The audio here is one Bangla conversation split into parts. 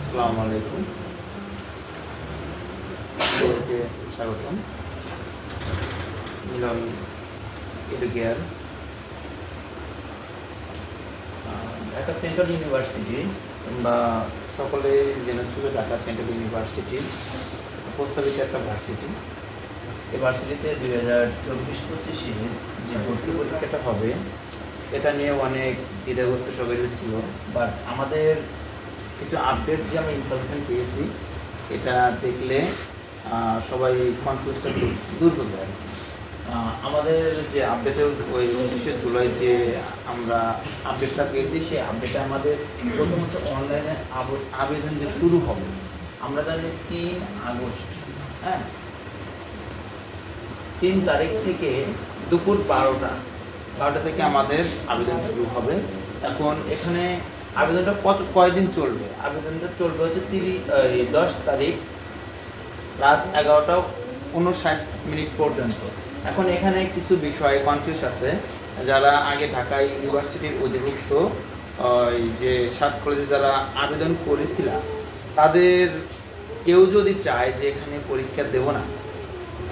আসসালামু আলাইকুম, সবাইকে স্বাগতম। মিলন এডুকেয়ার ঢাকা সেন্ট্রাল ইউনিভার্সিটি, তোমরা সকলে জেনেছিল ঢাকা সেন্ট্রাল ইউনিভার্সিটির প্রস্তাবিত একটা ভার্সিটি। এই ভার্সিটিতে 2024-25 যে ভর্তি পরীক্ষাটা হবে, এটা নিয়ে অনেক দ্বিধাগ্রস্ত সবাই ছিল। বাট আমাদের কিছু আপডেট যে আমি ইনফরমেশন পেয়েছি, এটা দেখলে সবাই কনফিউজটা দূর করবে আর কি। আমাদের যে আপডেটের ওই 29 জুলাই যে আমরা আপডেটটা পেয়েছি, সেই আপডেটে আমাদের প্রথম হচ্ছে অনলাইনে আবেদন যে শুরু হবে। আমরা জানি 3 আগস্ট, হ্যাঁ, 3 তারিখ থেকে দুপুর 12টা থেকে আমাদের আবেদন শুরু হবে। এখন এখানে আবেদনটা কয়দিন চলবে? আবেদনটা চলবে হচ্ছে 10 তারিখ রাত 11:59 পর্যন্ত। এখন এখানে কিছু বিষয় কনফিউজ আছে। যারা আগে ঢাকা ইউনিভার্সিটির অধিভুক্ত যে 7 কলেজে যারা আবেদন করেছিল, তাদের কেউ যদি চায় যে এখানে পরীক্ষা দেব না,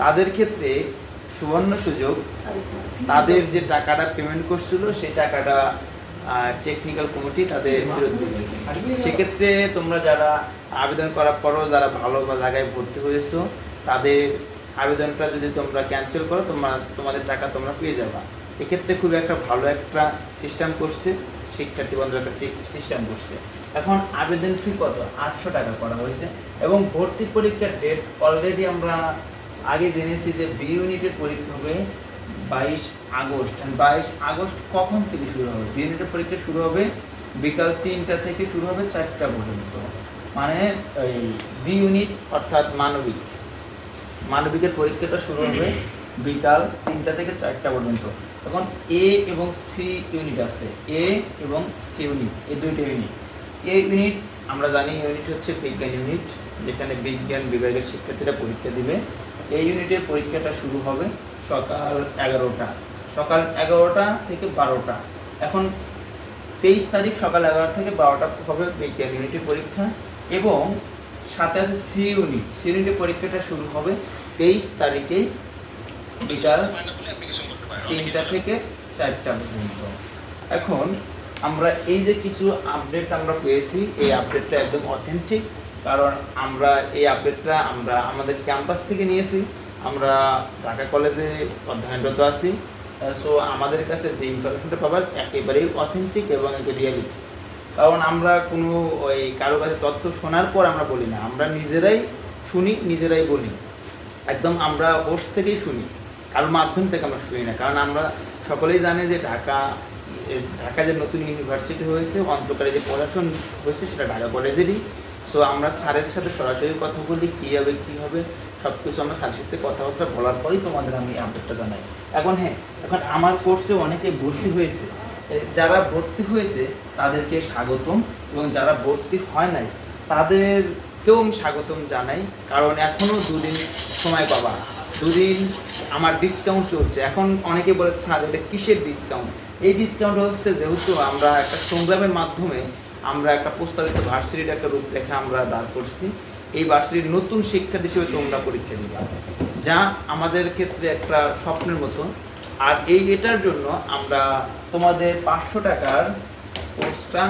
তাদের ক্ষেত্রে সুবর্ণ সুযোগ, তাদের যে টাকাটা পেমেন্ট করছিল সেই টাকাটা টেকনিক্যাল কমিটি তাদের ফেরত দেবে। সেক্ষেত্রে তোমরা যারা আবেদন করার পরও যারা ভালো জায়গায় ভর্তি হয়েছো, তাদের আবেদনটা যদি তোমরা ক্যান্সেল করো, তোমাদের টাকা তোমরা পেয়ে যাবা। এক্ষেত্রে খুব একটা ভালো একটা সিস্টেম করছে শিক্ষার্থী বন্ধুরা, একটা সিস্টেম করছে। এখন আবেদন ফি কত? 800 টাকা করা হয়েছে। এবং ভর্তি পরীক্ষার ডেট অলরেডি আমরা আগে জেনেছি যে বি ইউনিটের পরীক্ষা হবে 22 আগস্ট। 22 আগস্ট কখন থেকে শুরু হবে? বি ইউনিটের পরীক্ষা শুরু হবে বিকাল 3টা থেকে শুরু হবে 4টা পর্যন্ত। মানে এই বি ইউনিট অর্থাৎ মানবিকের পরীক্ষাটা শুরু হবে বিকাল 3টা থেকে 4টা পর্যন্ত। এখন এ এবং সি ইউনিট আছে, এ এবং সি ইউনিট, এই দুইটা ইউনিট। এ ইউনিট আমরা জানি ইউনিট হচ্ছে বিজ্ঞান ইউনিট, যেখানে বিজ্ঞান বিভাগের শিক্ষার্থীরা পরীক্ষা দিবে। এই ইউনিটের পরীক্ষাটা শুরু হবে সকাল 11টা থেকে 12টা। এখন 23 তারিখ সকাল 11টা থেকে 12টা হবে বিজ্ঞান ইউনিটের পরীক্ষা। এবং সাথে আছে সি ইউনিটের পরীক্ষাটা শুরু হবে 23 তারিখে বিকাল 3টা থেকে 4টা পর্যন্ত। এখন আমরা এই যে কিছু আপডেট আমরা পেয়েছি, এই আপডেটটা একদম অথেন্টিক, কারণ আমরা এই আপডেটটা আমাদের ক্যাম্পাস থেকে নিয়েছি। আমরা ঢাকা কলেজে অধ্যয়নরত আছি। সো আমাদের কাছে যে ইনফরমেশনটা পাবার একেবারেই অথেন্টিক এবং রিয়ালিটি। কারণ আমরা কোনো কারো কাছে তথ্য শোনার পর আমরা বলি না, আমরা নিজেরাই শুনি, নিজেরাই বলি। একদম আমরা হোস্ট থেকেই শুনি, কারোর মাধ্যম থেকে আমরা শুনি না। কারণ আমরা সকলেই জানি যে ঢাকা যে নতুন ইউনিভার্সিটি হয়েছে, অন্তকালে যে পড়াশোনা হয়েছে সেটা ঢাকা কলেজেরই। সো আমরা স্যারের সাথে সরাসরি কথা বলি, কী হবে সব কিছু আমরা স্যারের সাথে কথাবার্তা বলার পরেই তোমাদের আমি আপডেটটা জানাই। এখন আমার কোর্সে অনেকে ভর্তি হয়েছে। যারা ভর্তি হয়েছে তাদেরকে স্বাগতম, এবং যারা ভর্তি হয় নাই তাদেরকেও আমি স্বাগতম জানাই। কারণ এখনও 2 দিন সময় পাবা, 2 দিন আমার ডিসকাউন্ট চলছে। এখন অনেকে বলে স্যার এটা কিসের ডিসকাউন্ট? এই ডিসকাউন্ট হচ্ছে যেহেতু আমরা একটা সংগ্রামের মাধ্যমে আমরা একটা প্রস্তাবিত ভার্সিটির একটা রূপরেখা আমরা দাঁড় করছি। এই ভার্সিটির নতুন শিক্ষার্থী হিসেবে তোমরা পরীক্ষা দিবা, যা আমাদের ক্ষেত্রে একটা স্বপ্নের মতো। আর এটার জন্য আমরা তোমাদের 500 টাকার কোর্সটা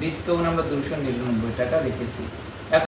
ডিসকাউন্ট আমরা 299 টাকা রেখেছি।